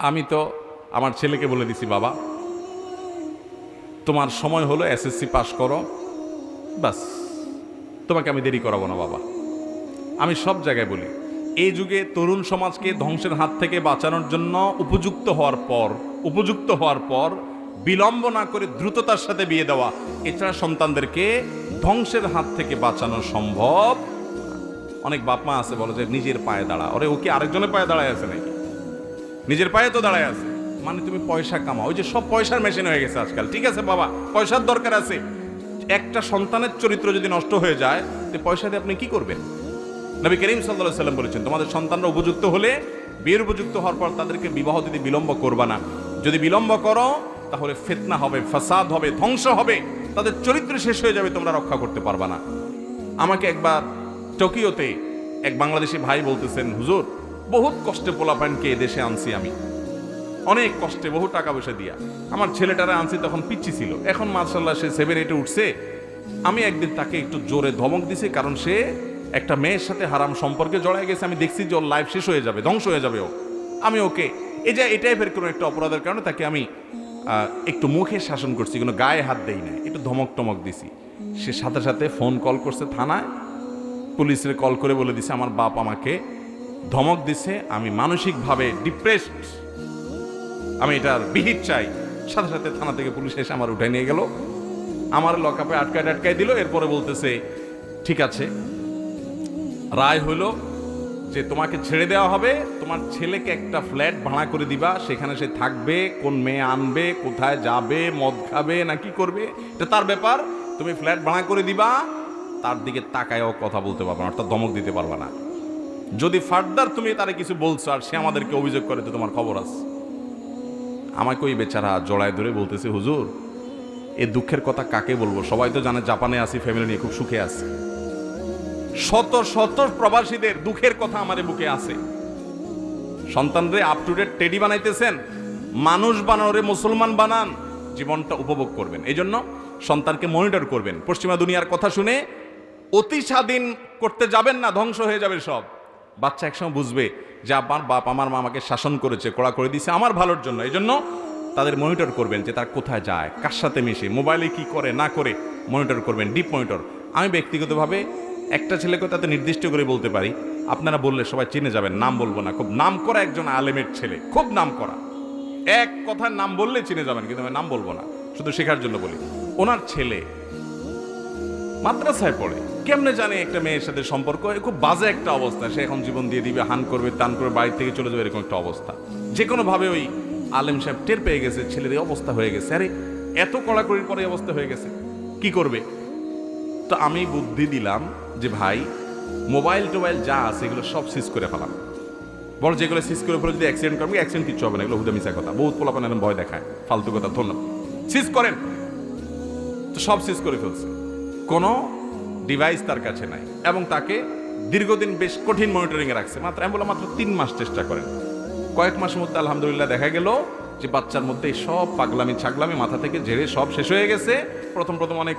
আমি তো আমার ছেলেকে বলে দিছি, বাবা তোমার সময় হলো, এসএসসি পাশ করো, বাস, তোমাকে আমি দেরি করাবো না বাবা। আমি সব জায়গায় বলি, এই যুগে তরুণ সমাজকে ধ্বংসের হাত থেকে বাঁচানোর জন্য উপযুক্ত হওয়ার পর বিলম্ব না করে দ্রুততার সাথে বিয়ে দেওয়া, এছাড়া সন্তানদেরকে ধ্বংসের হাত থেকে বাঁচানো সম্ভব। অনেক বাপ মা আছে বলে যে নিজের পায়ে দাঁড়া, ওরে ওকে আরেকজনের পায়ে দাঁড়ায় আছে নাকি? নিজের পায়ে তো দাঁড়ায় আছে, মানে তুমি পয়সা কামাও, ওই যে সব পয়সার মেশিন হয়ে গেছে আজকাল। ঠিক আছে বাবা, পয়সার দরকার আছে, একটা সন্তানের চরিত্র যদি নষ্ট হয়ে যায় তো পয়সা দিয়ে আপনি কি করবেন? নবী করিম সাল্লাল্লাহু আলাইহি সাল্লাম বলেছেন, তোমাদের সন্তানরা উপযুক্ত হলে, বিয়ের উপযুক্ত হওয়ার পর তাদেরকে বিবাহ দিতে বিলম্ব করবা না। যদি বিলম্ব করো তাহলে ফিতনা হবে, ফাসাদ হবে, ধ্বংস হবে, তাদের চরিত্র শেষ হয়ে যাবে, তোমরা রক্ষা করতে পারবা না। আমাকে একবার টোকিওতে এক বাংলাদেশি ভাই বলতেছেন, হুজুর বহুত কষ্টে পোলাপানকে দেশে আনছি আমি, অনেক কষ্টে, বহু টাকা পয়সা দিয়া আমার ছেলেটারা আনছি, তখন পিচ্ছি ছিল, এখন মাশাআল্লাহ সে 7-8 উঠছে। আমি একদিন তাকে একটু জোরে ধমক দিছি, কারণ সে একটা মেয়ের সাথে হারাম সম্পর্কে জড়ায় গেছে। আমি দেখছি যে ওর লাইফ শেষ হয়ে যাবে, ধ্বংস হয়ে যাবে ও। আমি ওকে এই টাইপের কোনো একটা অপরাধের কারণে তাকে আমি একটু মুখে শাসন করছি, কোনো গায়ে হাত দেই না, একটু ধমক টমক দিছি। সে সাথে সাথে ফোন কল করছে থানায়, পুলিশের কল করে বলে দিছে আমার বাপ আমাকে ধমক দিছে, আমি মানসিকভাবে ডিপ্রেসড, আমি এটার বিহিত চাই। সাথে সাথে থানা থেকে পুলিশ এসে আমার উঠাই নিয়ে গেল, আমার লকআপে আটকায় দিল। এরপরে বলতেছে ঠিক আছে, রায় হলো যে তোমাকে ছেড়ে দেওয়া হবে, তোমার ছেলেকে একটা ফ্ল্যাট ভাড়া করে দিবা, সেখানে সে থাকবে, কোন মেয়ে আনবে, কোথায় যাবে, মদ খাবে না কি করবে এটা তার ব্যাপার, তুমি ফ্ল্যাট ভাড়া করে দিবা, তার দিকে তাকায়ও কথা বলতে পারবা না, অর্থাৎ ধমক দিতে পারবা না। যদি ফার্দার তুমি তারে কিছু বলছো আর সে আমাদেরকে অভিযোগ করে তো তোমার খবর আছে। আমাকে ওই বেচারা জড়ায় ধরে বলতেছে, হুজুর এ দুঃখের কথা কাকে বলবো, সবাই তো জানে জাপানে আছি, ফ্যামিলি নিয়ে খুব সুখে আছি, শত শত প্রবাসীদের দুঃখের কথা আমার বুকে আছে। সন্তানরে আপ টু ডেট টেডি বানাইতেছেন, মানুষ বানানোরে মুসলমান বানান, জীবনটা উপভোগ করবেন। এই জন্য সন্তানকে মনিটর করবেন, পশ্চিমা দুনিয়ার কথা শুনে অতি স্বাধীন করতে যাবেন না, ধ্বংস হয়ে যাবে সব। বাচ্চা একসময় বুঝবে যে আমার বাপ আমার মা আমাকে শাসন করেছে, কড়া করে দিয়েছে আমার ভালোর জন্য। এই জন্য তাদের মনিটর করবেন যে তার কোথায় যায়, কার সাথে মিশে, মোবাইলে কি করে না করে মনিটর করবেন, ডিপ মনিটর। আমি ব্যক্তিগতভাবে একটা ছেলেকে তাতে নির্দিষ্ট করে বলতে পারি, আপনারা বললে সবাই চিনে যাবেন, নাম বলবো না, খুব নাম করা একজন আলেমের ছেলে, খুব নাম করা, এক কথার নাম বললে চিনে যাবেন, কিন্তু আমি নাম বলবো না, শুধু শেখার জন্য বলি। ওনার ছেলে মাদ্রাসায় পড়ে, কেমনে জানে একটা মেয়ের সাথে সম্পর্ক, খুব বাজে একটা অবস্থা, সে এখন জীবন দিয়ে দিবে, হান করবে, টান করে বাড়ি থেকে চলে যাবে, এরকম একটা অবস্থা। যে কোনো ভাবে ওই আলেম সাহেব টের পেয়ে গেছে ছেলের এই অবস্থা হয়ে গেছে, আরে এত কড়াকড়ির পরে অবস্থা হয়ে গেছে, কি করবে? তো আমি বুদ্ধি দিলাম যে ভাই মোবাইল টোবাইল যা আছে এগুলো সব সিজ করে ফেলাম, বড় যেগুলো সিজ করে ফেলে যদি অ্যাক্সিডেন্ট করবে, অ্যাক্সিডেন্ট কিচ্ছু হবে না, এগুলো হুদা মিশা কথা, বহুত পোলাপান এরকম ভয় দেখায়, ফালতু কথা, ধন্যবাদ, সিজ করেন। তো সব সিজ করে ফেলছে, কোনো ডিভাইস তার কাছে নাই, এবং তাকে দীর্ঘদিন বেশ কঠিন মনিটরিংয়ে রাখছে। মাত্র 3 মাস চেষ্টা করেন, কয়েক মাসের মধ্যে আলহামদুলিল্লাহ দেখা গেল যে বাচ্চার মধ্যে সব পাগলামি ছাগলামি মাথা থেকে ঝেড়ে সব শেষ হয়ে গেছে। প্রথম অনেক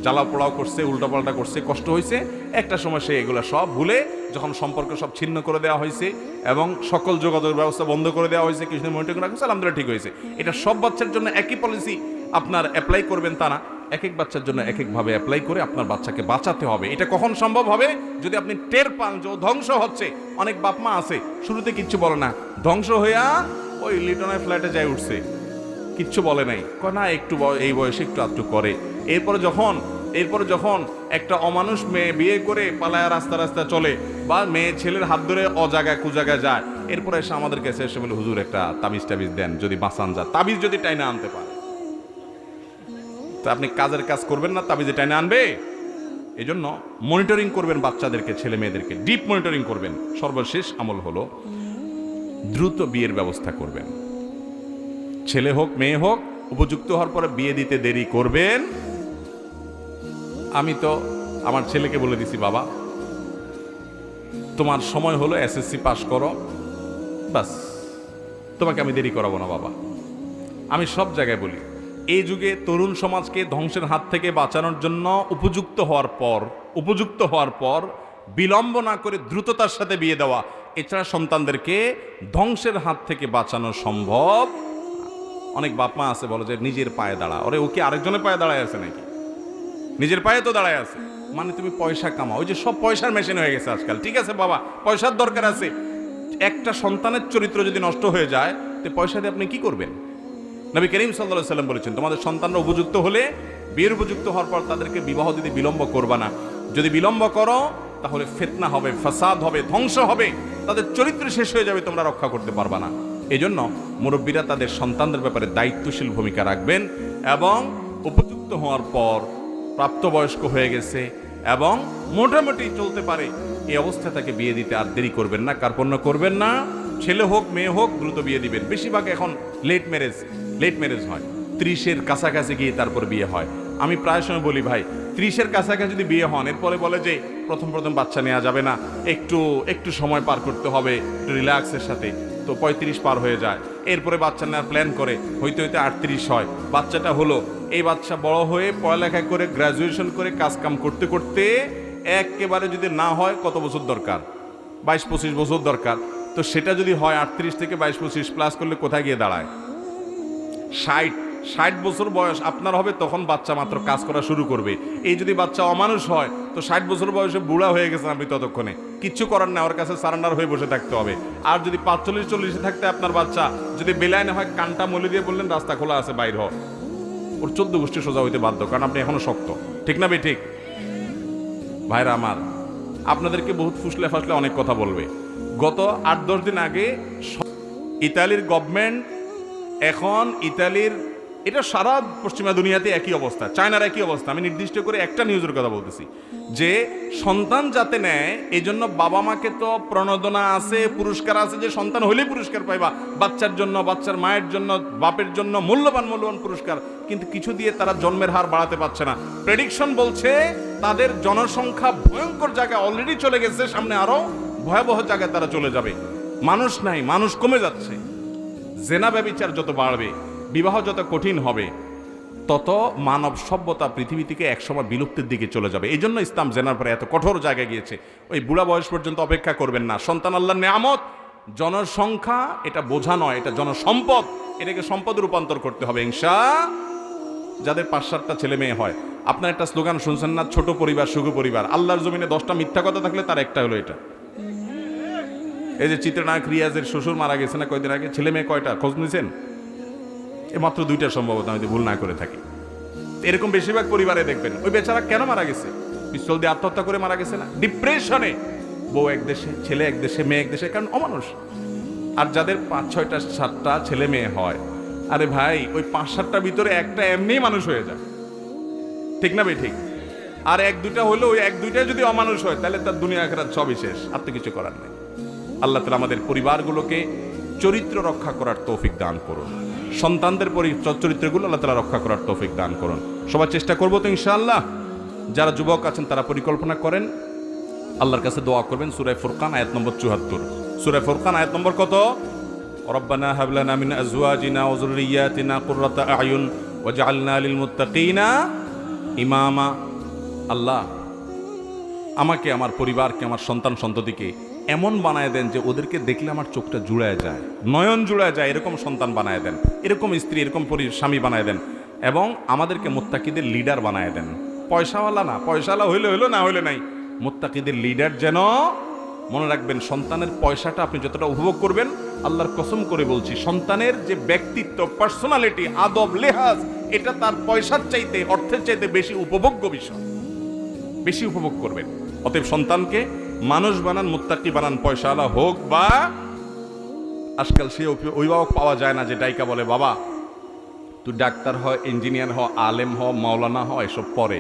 জ্বালা পোড়াও করছে, উল্টাপাল্টা করছে, কষ্ট হয়েছে, একটা সময় সে এগুলো সব ভুলে, যখন সম্পর্ক সব ছিন্ন করে দেওয়া হয়েছে এবং সকল যোগাযোগের ব্যবস্থা বন্ধ করে দেওয়া হয়েছে, কিছুদিন মনিটরিং রাখছে, আলহামদুলিল্লাহ ঠিক হয়েছে। এটা সব বাচ্চার জন্য একই পলিসি আপনার অ্যাপ্লাই করবেন তা না, এক এক বাচ্চার জন্য এক একভাবে অ্যাপ্লাই করে আপনার বাচ্চাকে বাঁচাতে হবে। এটা কখন সম্ভব হবে? যদি আপনি টের পান যে ও ধ্বংস হচ্ছে। অনেক বাপ মা আছে শুরুতে কিচ্ছু বলে না, ধ্বংস হইয়া ওই লিটনের ফ্ল্যাটে যাই উঠছে, কিচ্ছু বলে নাই, না একটু এই বয়সে একটু আধটু করে। এরপরে যখন একটা অমানুষ মেয়ে বিয়ে করে পালায়া রাস্তা রাস্তা চলে, বা মেয়ে ছেলের হাত ধরে অজাগায় কুজাগায় যায়, এরপরে এসে আমাদের কাছে এসে বলে, হুজুর একটা তাবিজ টাবিজ দেন, যদি বাঁচান যা, তাবিজ যদি টাইনা আনতে পারে। তো আপনি কাজের কাজ করবেন না, তাবিজে টাইনা আনবে? এই জন্য মনিটরিং করবেন বাচ্চাদেরকে, ছেলে মেয়েদেরকে ডিপ মনিটরিং করবেন। সর্বশেষ আমল হলো দ্রুত বিয়ের ব্যবস্থা করবেন। ছেলে হোক মেয়ে হোক, উপযুক্ত হওয়ার পরে বিয়ে দিতে দেরি করবেন। আমি তো আমার ছেলেকে বলে দিছি, বাবা তোমার সময় হলো, এসএসসি পাশ করো, বাস, তোমাকে আমি দেরি করাবো না বাবা। আমি সব জায়গায় বলি, এই যুগে তরুণ সমাজকে ধ্বংসের হাত থেকে বাঁচানোর জন্য উপযুক্ত হওয়ার পর বিলম্ব না করে দ্রুততার সাথে বিয়ে দেওয়া, এছাড়া সন্তানদেরকে ধ্বংসের হাত থেকে বাঁচানো সম্ভব। অনেক বাপ মা আছে বলে যে নিজের পায়ে দাঁড়া, ওরে ওকে আরেকজনের পায়ে দাঁড়ায় আছে নাকি? নিজের পায়ে তো দাঁড়ায় আছে, মানে তুমি পয়সা কামাও। ওই যে সব পয়সার মেশিন হয়ে গেছে আজকাল। ঠিক আছে বাবা, পয়সার দরকার আছে, একটা সন্তানের চরিত্র যদি নষ্ট হয়ে যায় তো পয়সা দিয়ে আপনি কি করবেন? নবী করিম সাল্লাল্লাহু আলাইহি সাল্লাম বলেছেন, তোমাদের সন্তানরা উপযুক্ত হলে, বিয়ের উপযুক্ত হওয়ার পর তাদেরকে বিবাহ দিতে বিলম্ব করবা না। যদি বিলম্ব করো তাহলে ফিতনা হবে, ফাসাদ হবে, ধ্বংস হবে, তাদের চরিত্র শেষ হয়ে যাবে, তোমরা রক্ষা করতে পারবা না। এই জন্য মুরব্বীরা তাদের সন্তানদের ব্যাপারে দায়িত্বশীল ভূমিকা রাখবেন এবং উপযুক্ত হওয়ার পর প্রাপ্তবয়স্ক হয়ে গেছে এবং মোটামুটি চলতে পারে এই অবস্থায় তাকে বিয়ে দিতে আর দেরি করবেন না, কার্পণ্য করবেন না। ছেলে হোক মেয়ে হোক দ্রুত বিয়ে দিবেন। বেশিরভাগ এখন লেট ম্যারেজ হয়, 30-এর কাছাকাছি গিয়ে তারপর বিয়ে হয়। আমি প্রায় সময় বলি ভাই, 30-এর কাছাকাছি যদি বিয়ে হন, এরপরে বলে যে প্রথম বাচ্চা নেওয়া যাবে না, একটু সময় পার করতে হবে একটু রিল্যাক্সের সাথে, তো 35 পার হয়ে যায়। এরপরে বাচ্চা নেওয়ার প্ল্যান করে, হইতে 38 হয়, বাচ্চাটা হলো। এই বাচ্চা বড় হয়ে পড়ালেখা করে গ্রাজুয়েশন করে কাজকাম করতে করতে একেবারে যদি না হয় কত বছর দরকার? 22-25 বছর দরকার। তো সেটা যদি হয় 38 থেকে 22-25 প্লাস করলে কোথায় গিয়ে দাঁড়ায়? 60 বছর বয়স আপনার হবে, তখন বাচ্চা মাত্র কাজ করা শুরু করবে। এই যদি বাচ্চা অমানুষ হয় তো 60 বছর বয়সে বুড়া হয়ে গেছেন আপনি, ততক্ষণে কিচ্ছু করার না, ওর কাছে সারেন্ডার হয়ে বসে থাকতে হবে। আর যদি 45-40-এ থাকতে আপনার বাচ্চা যদি বেলায় না হয়, কানটা মলি দিয়ে বললেন রাস্তা খোলা আছে বাইর হ, ওর 14 গোষ্ঠী সোজা হইতে বাধ্য, কারণ আপনি এখনো শক্ত। ঠিক না ভাই? ঠিক ভাইরা আমার, আপনাদেরকে বহুত ফুসলে ফাসলে অনেক কথা বলবে। গত 8-10 দিন আগে ইতালির গভর্নমেন্ট, এখন ইতালির, এটা সারা পশ্চিমা দুনিয়াতে একই অবস্থা, চায়নার একই অবস্থা, আমি নির্দিষ্ট করে একটা নিউজের কথা বলতেছি, যে সন্তান যাতে নেয় এই জন্য বাবা মাকে তো প্রণোদনা আছে, পুরস্কার আছে, যে সন্তান হইলেই পুরস্কার পাইবা, বাচ্চার জন্য, বাচ্চার মায়ের জন্য, বাপের জন্য মূল্যবান পুরস্কার, কিন্তু কিছু দিয়ে তারা জন্মের হার বাড়াতে পারছে না। প্রেডিকশন বলছে তাদের জনসংখ্যা ভয়ঙ্কর জায়গায় অলরেডি চলে গেছে, সামনে আরো ভয়াবহ জায়গায় তারা চলে যাবে। মানুষ নাই, মানুষ কমে যাচ্ছে। জেনা ব্যভিচার যত বাড়বে, বিবাহ যত কঠিন হবে, তত মানব সভ্যতা পৃথিবী থেকে একসময় বিলুপ্তির দিকে চলে যাবে। এই জন্য ইসলাম জেনার পরে এত কঠোর জায়গায় গিয়েছে। ওই বুড়া বয়স পর্যন্ত অপেক্ষা করবেন না। সন্তান আল্লাহর নেয়ামত, জনসংখ্যা এটা বোঝা নয়, এটা জনসম্পদ, এটাকে সম্পদে রূপান্তর করতে হবে ইনশাআল্লাহ। যাদের 5-7টা ছেলে মেয়ে হয়, আপনার একটা স্লোগান শুনছেন না, ছোট পরিবার সুখী পরিবার। আল্লাহর জমিনে 10টা মিথ্যা কথা থাকলে তার একটা হলো এটা। এই যে চিত্রনায়ক রিয়াজের শ্বশুর মারা গেছে না কয়দিন আগে, ছেলে মেয়ে কয়টা খোঁজ নিয়েছেন? মাত্র 2টা সম্ভবত, আমি যদি ভুল না করে থাকি। এরকম বেশিরভাগ পরিবারে দেখবেন ওই বেচারা কেন মারা গেছে? পিস্তল দিয়ে আত্মহত্যা করে মারা গেছে না? ডিপ্রেশনে। বউ এক দেশে, ছেলে এক দেশে, মেয়ে এক দেশে, কারণ অমানুষ। আর যাদের 5-6টা 7টা ছেলে মেয়ে হয়, আরে ভাই ওই 5-7টার ভিতরে একটা এমনিই মানুষ হয়ে যায়। ঠিক না ভাই? ঠিক। আর 1-2টা হলো, ওই 1-2টা যদি অমানুষ হয় তাহলে তার দুনিয়া আখিরাত সবই শেষ, আর তো কিছু করার নেই। আল্লাহ তাআলা আমাদের পরিবারগুলোকে চরিত্র রক্ষা করার তৌফিক দান করুন, সন্তানদের চরিত্রগুলো আল্লাহ তাআলা রক্ষা করার তৌফিক দান করুন। সবাই চেষ্টা করবো তো ইনশাআল্লাহ। যারা যুবক আছেন তারা পরিকল্পনা করেন, আল্লাহর কাছে দোয়া করবেন। সূরা ফুরকান আয়াত নম্বর 74। সূরা ফুরকান আয়াত নম্বর কত? রব্বানা হাব লানা মিন আজওয়াজিনা ওয়া যুররিয়াতিনা কুররাতা আয়ুন ওয়াজআলনা লিল মুত্তাকিনা ইমামা। আল্লাহ আমাকে, আমার পরিবারকে, আমার সন্তান সন্ততিকে এমন বানায় দেন যে ওদেরকে দেখলে আমার চোখটা জুড়ায় যায়, নয়ন জুড়ায় যায়, এরকম সন্তান বানায় দেন, এরকম স্ত্রী, এরকম স্বামী বানায় দেন, এবং আমাদেরকে মুত্তাকিদের লিডার বানায় দেন। পয়সাওয়ালা না, পয়সাওয়ালা হইলে হইলো, না হইলে নাই, মুত্তাকিদের লিডার যেন। মনে রাখবেন, সন্তানের পয়সাটা আপনি যতটা উপভোগ করবেন, আল্লাহর কসম করে বলছি, সন্তানের যে ব্যক্তিত্ব, পার্সোনালিটি, আদব, লেহাজ, এটা তার পয়সার চাইতে, অর্থের চাইতে বেশি উপভোগ্য বিষয়, বেশি উপভোগ করবেন। অতএব সন্তানকে মানুষ বানান, মুত্তাকি বানান, পয়সাওয়ালা হোক বা। আজকাল সে অভিভাবক পাওয়া যায় না যে ডাইকা বলে, বাবা তুই ডাক্তার হ, ইঞ্জিনিয়ার হ, আলেম হ, মাওলানা হ, এসব পরে,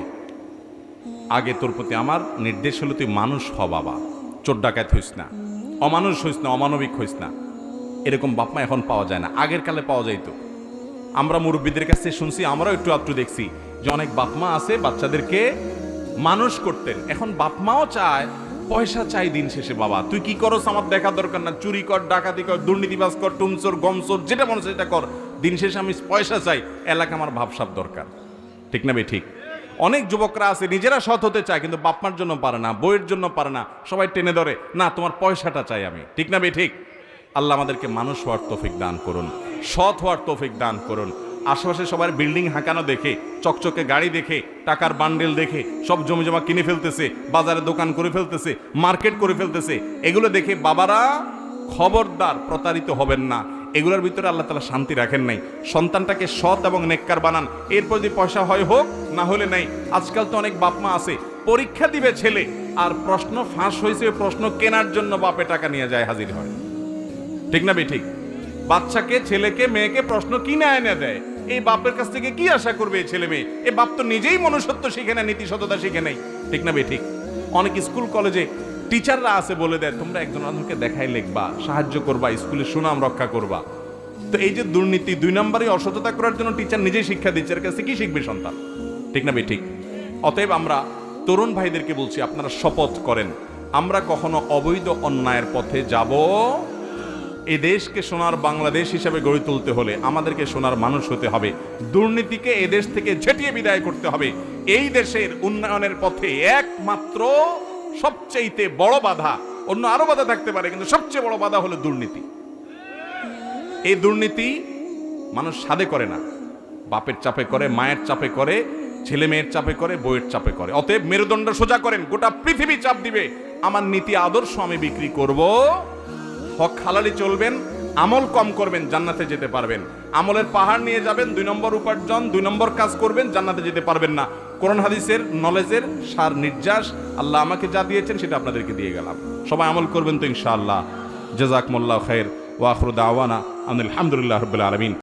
আগে তোর প্রতি আমার নির্দেশ হলো তুই মানুষ হ বাবা, চোর ডাকাত হইস না, অমানুষ হইস না, অমানবিক হইস না। এরকম বাপমা এখন পাওয়া যায় না, আগের কালে পাওয়া যাইতো। আমরা মুরব্বীদের কাছে শুনছি, আমরাও একটু আধটু দেখছি যে অনেক বাপমা আছে বাচ্চাদেরকে মানুষ করতেন। এখন বাপমাও চায়, পয়সা চাই দিন শেষে। বাবা তুই কি করস আমার দেখা দরকার না, চুরি কর, ডাকাতি কর, দুর্নীতিবাজ কর, টুমচোর, গমচোর, যেটা মনে সেটা কর, দিন শেষে আমি পয়সা চাই, এলাকা আমার ভাবসাব দরকার। ঠিক না ভাই? ঠিক। অনেক যুবকরা আছে নিজেরা সৎ হতে চায় কিন্তু বাপমার জন্য পারে না, বইয়ের জন্য পারে না, সবাই টেনে ধরে, না তোমার পয়সাটা চাই আমি। ঠিক না বে ঠিক? আল্লাহ আমাদেরকে মানুষ হওয়ার তৌফিক দান করুন, সৎ হওয়ার তৌফিক দান করুন। আশেপাশে সবার বিল্ডিং হাঁকানো দেখে, চকচকে গাড়ি দেখে, টাকার বান্ডেল দেখে, সব জমি জমা কিনে ফেলতেছে, বাজারে দোকান করে ফেলতেছে, মার্কেট করে ফেলতেছে, এগুলো দেখে বাবারা খবরদার প্রতারিত হবেন না। এগুলোর ভিতরে আল্লাহ তাআলা শান্তি রাখেন নাই। সন্তানটাকে সৎ এবং নেককার বানান, এরপর যদি পয়সা হয় হোক, না হলে নাই। আজকাল তো অনেক বাপ মা আছে, পরীক্ষা দিবে ছেলে আর প্রশ্ন ফাঁস হয়েছে, প্রশ্ন কেনার জন্য বাপে টাকা নিয়ে যায়, হাজির হয়। ঠিক না বে ঠিক? বাচ্চাকে, ছেলেকে, মেয়েকে প্রশ্ন কিনে এনে দেয়। এই বাপের কাছ থেকে কি আশা করবে এই ছেলে মেয়ে? এই বাপ তো নিজেই মনুষ্যত্ব শিখে নেয়, নীতি সততা শিখে নেই। ঠিক না বে ঠিক? অনেক স্কুল কলেজে টিচাররা আছে, বলে দেয় তোমরা একজন অন্যকে দেখাই লিখবা, সাহায্য করবা, স্কুলের সুনাম রক্ষা করবা। তো এই যে দুর্নীতি, 2 নম্বরে অসততা করার জন্য টিচার নিজেই শিক্ষা দিচ্ছে, এর কাছে কি শিখবে সন্তান? ঠিক না বে ঠিক? অতএব আমরা তরুণ ভাইদেরকে বলছি, আপনারা শপথ করেন আমরা কখনো অবৈধ অন্যায়ের পথে যাব। এই দেশকে সোনার বাংলাদেশ হিসেবে গড়ে তুলতে হলে আমাদেরকে সোনার মানুষ হতে হবে। দুর্নীতিকে এ দেশ থেকে ঝেঁটিয়ে বিদায় করতে হবে। এই দেশের উন্নয়নের পথে একমাত্র সবচেয়ে বড় বাধা, অন্য আরো বাধা থাকতে পারে, কিন্তু সবচেয়ে বড় বাধা হলো দুর্নীতি। এই দুর্নীতি মানুষ সাধে করে না, বাপের চাপে করে, মায়ের চাপে করে, ছেলে মেয়ের চাপে করে, বইয়ের চাপে করে। অতএব মেরুদণ্ড সোজা করেন, গোটা পৃথিবী চাপ দিবে, আমার নীতি আদর্শ আমি বিক্রি করব। হক হালালি চলবেন, আমল কম করবেন, জান্নাতে যেতে পারবেন। আমলের পাহাড় নিয়ে যাবেন, 2 নম্বর উপার্জন, 2 নম্বর কাজ করবেন, জান্নাতে যেতে পারবেন না। কোরআন হাদিসের নলেজের সার নির্যাস আল্লাহ আমাকে যা দিয়েছেন সেটা আপনাদেরকে দিয়ে গেলাম। সবাই আমল করবেন তো ইনশাআল্লাহ। জাযাকুমুল্লাহু খাইর ওয়া আখিরু দাওয়ানা আলহামদুলিল্লাহি রাব্বিল আলামিন।